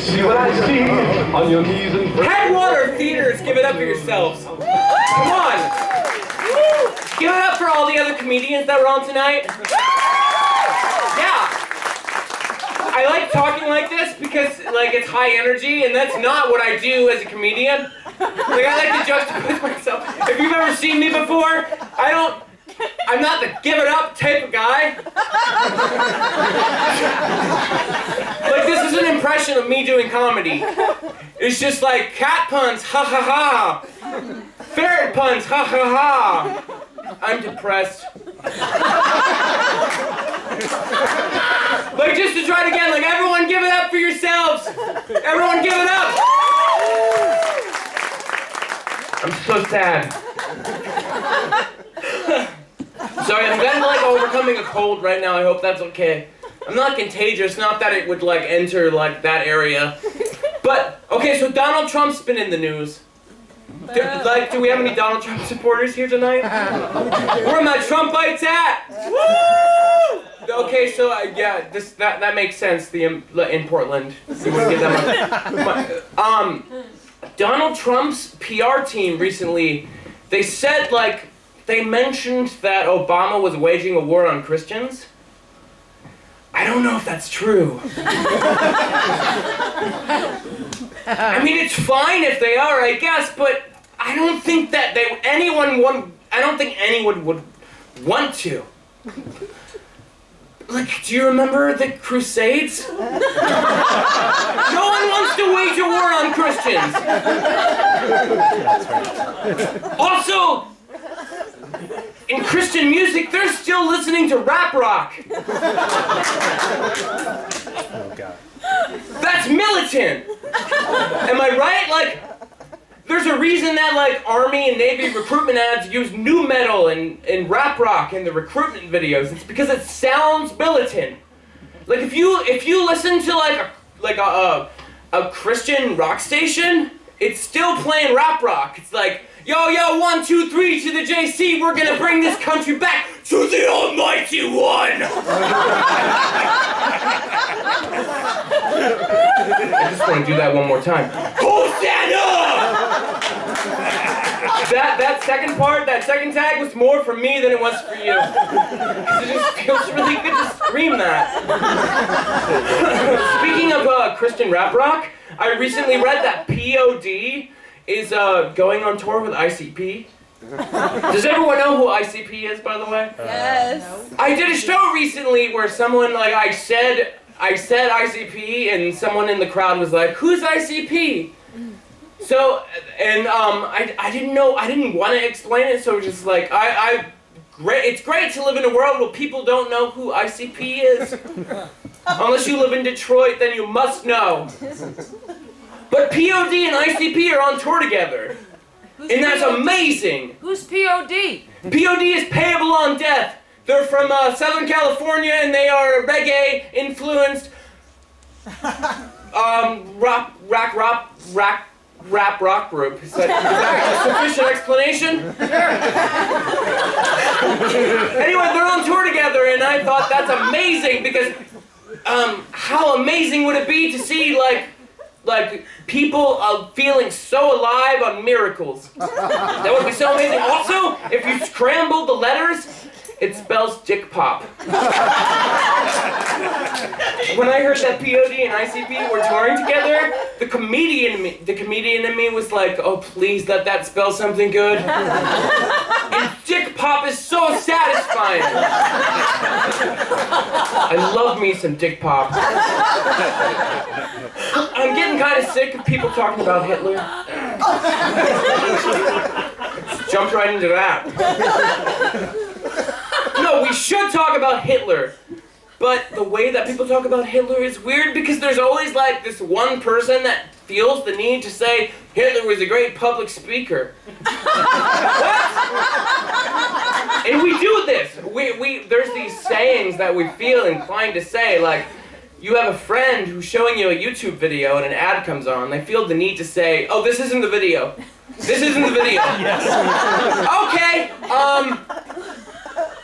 See what I see on your knees and Headwater Theaters, give it up for yourselves. Come on. Give it up for all the other comedians that were on tonight. Yeah. I like talking like this because like it's high energy, and that's not what I do as a comedian. Like I like to juxtapose myself. If you've ever seen me before, I'm not the give it up type of guy. Like this is an impression of me doing comedy. It's just like cat puns, ha ha ha. Ferret puns, ha ha ha. I'm depressed. Like just to try it again, like everyone give it up for yourselves. Everyone give it up. I'm so sad. Sorry, I'm kind of like overcoming a cold right now. I hope that's okay. I'm not contagious, not that it would like enter like that area. But, okay, so Donald Trump's been in the news. Do we have any Donald Trump supporters here tonight? Where are my Trumpites at? Woo! Okay, so yeah, that makes sense. In Portland, you wouldn't get that much. Donald Trump's PR team recently, they said like they mentioned that Obama was waging a war on Christians. I don't know if that's true. I mean, it's fine if they are, I guess, but I don't think that anyone would want to. Like, do you remember the Crusades? No one wants to wage a war on Christians. Also, in Christian music, they're still listening to rap rock. Oh, God. That's militant. Am I right? Like, there's a reason that like Army and Navy recruitment ads use nu metal and rap rock in the recruitment videos. It's because it sounds militant. Like if you listen to like a Christian rock station, it's still playing rap rock. It's like, yo, 1, 2, 3 to the JC, we're gonna bring this country back to the Almighty One! I just want to do that one more time. Hosanna! That second part, that second tag was more for me than it was for you. Because it just feels really good to scream that. Speaking of Christian rap rock, I recently read that POD is going on tour with ICP. Does everyone know who ICP is, by the way? Yes. I did a show recently where someone, like, I said ICP, and someone in the crowd was like, who's ICP? So, and I didn't want to explain it, so just like, it's great to live in a world where people don't know who ICP is. Unless you live in Detroit, then you must know. But POD and ICP are on tour together. And that's amazing. Who's POD? POD is Payable on Death. They're from Southern California, and they are reggae influenced rap rock group. Is that a sufficient explanation? Anyway, they're on tour together, and I thought that's amazing because how amazing would it be to see like people feeling so alive on Miracles? That would be so amazing. Also, if you scramble the letters, it spells Dick Pop. When I heard that POD and ICP were touring together, the comedian in me was like, oh please let that spell something good. And Dick Pop is so satisfying. I love me some Dick Pop. I'm getting kind of sick of people talking about Hitler. Just jumped right into that. No, we should talk about Hitler. But the way that people talk about Hitler is weird because there's always like this one person that feels the need to say Hitler was a great public speaker. What? And we do this. There's these sayings that we feel inclined to say, like, you have a friend who's showing you a YouTube video and an ad comes on. They feel the need to say, oh, this isn't the video. This isn't the video. Yes. Okay,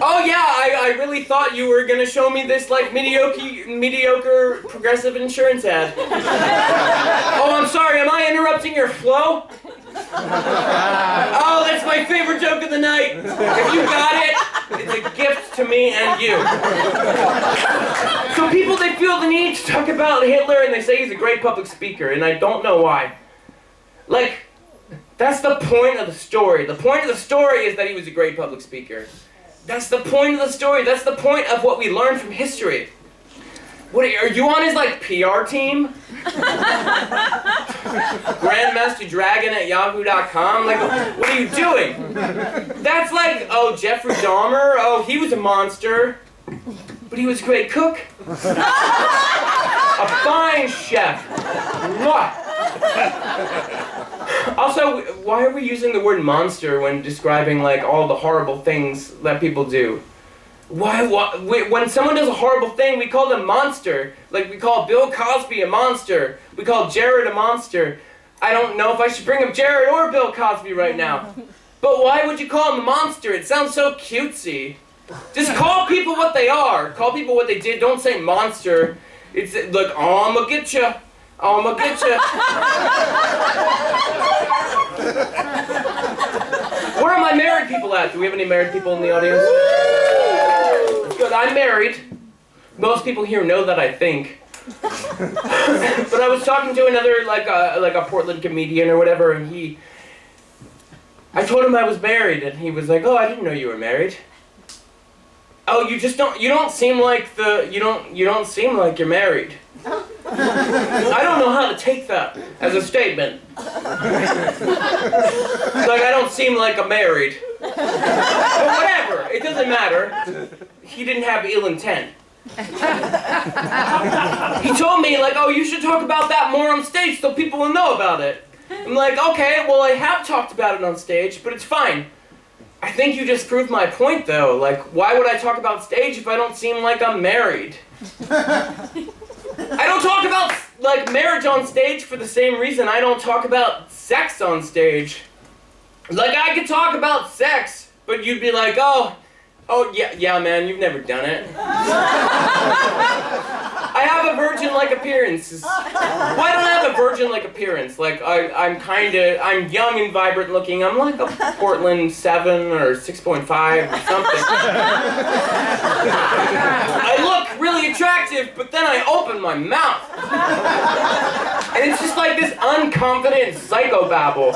Oh yeah, I really thought you were gonna show me this like mediocre progressive insurance ad. Oh, I'm sorry, am I interrupting your flow? Oh, that's my favorite joke of the night. If you got it, it's a gift to me and you. So people, they feel the need to talk about Hitler and they say he's a great public speaker, and I don't know why. Like, that's the point of the story. The point of the story is that he was a great public speaker. That's the point of the story. That's the point of what we learn from history. What are you on his like PR team? GrandmasterDragon@yahoo.com? Like, what are you doing? That's like, oh, Jeffrey Dahmer? Oh, he was a monster. But he was a great cook. A fine chef. Mwah. Also, why are we using the word monster when describing like all the horrible things that people do? Why, when someone does a horrible thing, we call them monster. Like we call Bill Cosby a monster. We call Jared a monster. I don't know if I should bring up Jared or Bill Cosby right now. But why would you call him a monster? It sounds so cutesy. Just call people what they are. Call people what they did. Don't say monster. It's like, oh, I'ma get ya. Oh, I'ma get ya. Where are my married people at? Do we have any married people in the audience? Good, I'm married. Most people here know that, I think. But I was talking to another, like a Portland comedian or whatever, and I told him I was married, and he was like, oh, I didn't know you were married. Oh, you don't seem like you don't seem like you're married. I don't know how to take that as a statement. Like, I don't seem like I'm married. But whatever, it doesn't matter. He didn't have ill intent. He told me, like, oh, you should talk about that more on stage so people will know about it. I'm like, okay, well, I have talked about it on stage, but it's fine. I think you just proved my point, though. Like, why would I talk about stage if I don't seem like I'm married? I don't talk about, like, marriage on stage for the same reason I don't talk about sex on stage. Like, I could talk about sex, but you'd be like, oh, yeah, man, you've never done it. I have a virgin-like appearance. Why don't I have a virgin-like appearance? Like, I'm young and vibrant looking. I'm like a Portland 7 or 6.5 or something. I look really attractive, but then I open my mouth. And it's just like this unconfident psychobabble.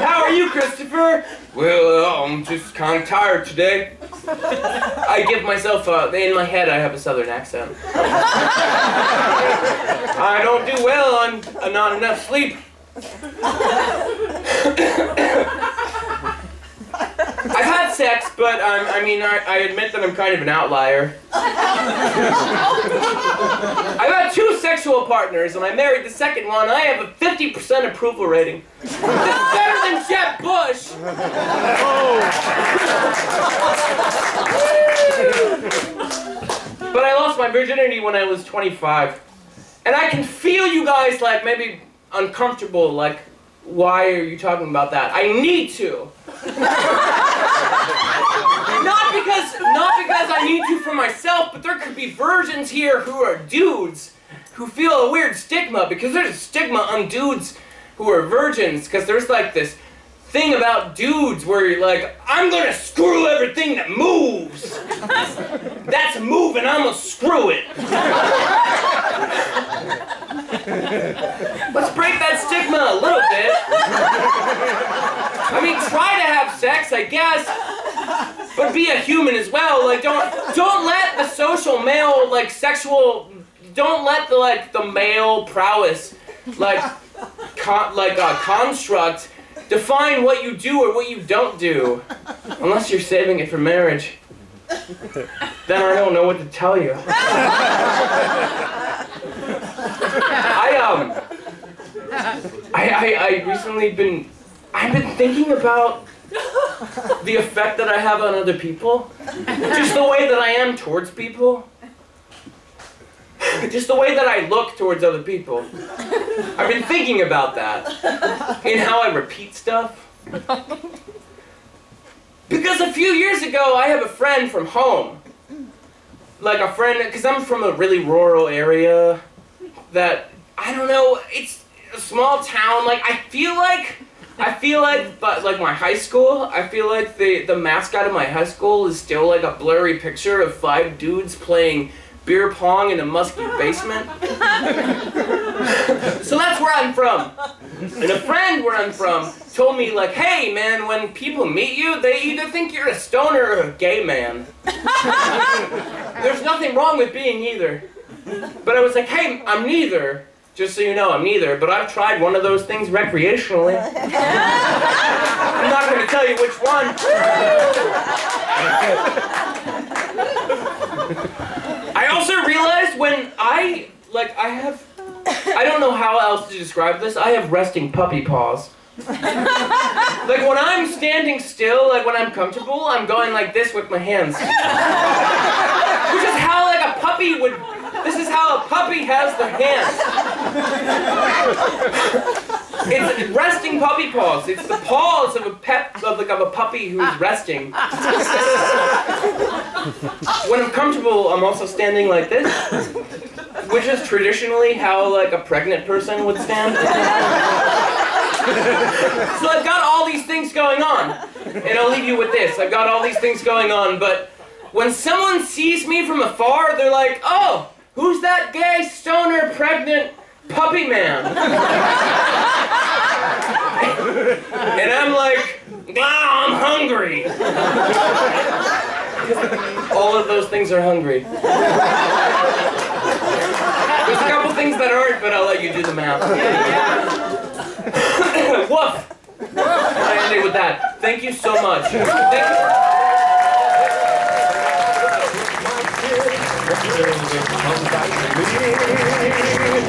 How are you, Christopher? Well, I'm just kind of tired today. I give myself, in my head I have a southern accent. I don't do well on not enough sleep. I've had sex, but I admit that I'm kind of an outlier. I've had 2 sexual partners, and I married the second one. I have a 50% approval rating. That's better than Jeb Bush. But I lost my virginity when I was 25. And I can feel you guys, like, maybe uncomfortable, like, why are you talking about that? I need to. Not because I need to for myself, but there could be virgins here who are dudes who feel a weird stigma, because there's a stigma on dudes who are virgins, because there's like this thing about dudes where you're like, I'm gonna screw everything that moves. That's moving, I'm gonna screw it. Let's break that stigma a little bit. I mean, try to have sex, I guess, but be a human as well. Like, don't let the social male, like, sexual, don't let the male prowess, construct define what you do or what you don't do, unless you're saving it for marriage. Then I don't know what to tell you. I've been thinking about the effect that I have on other people. Just the way that I am towards people. Just the way that I look towards other people. I've been thinking about that. In how I repeat stuff. Because a few years ago, I have a friend from home. Like a friend, because I'm from a really rural area that, I don't know, it's a small town. Like, I feel like, but like my high school, I feel like the mascot of my high school is still like a blurry picture of 5 dudes playing beer pong in a musky basement. So that's where I'm from. And a friend where I'm from told me, like, hey man, when people meet you, they either think you're a stoner or a gay man. There's nothing wrong with being either. But I was like, hey, I'm neither. Just so you know, I'm neither, but I've tried one of those things recreationally. I'm not going to tell you which one. I also realized when I don't know how else to describe this, I have resting puppy paws. Like when I'm standing still, like when I'm comfortable, I'm going like this with my hands. Which is how like a puppy would, this is how a puppy has the hands. It's resting puppy paws. It's the paws of a puppy who's resting. When I'm comfortable, I'm also standing like this, which is traditionally how like a pregnant person would stand. So I've got all these things going on, and I'll leave you with this. I've got all these things going on, but when someone sees me from afar, they're like, oh, who's that gay, stoner, pregnant puppy man? And I'm like, I'm hungry. All of those things are hungry. There's a couple things that aren't, but I'll let you do the math. Woof! I ended with that. Thank you so much. Thank you.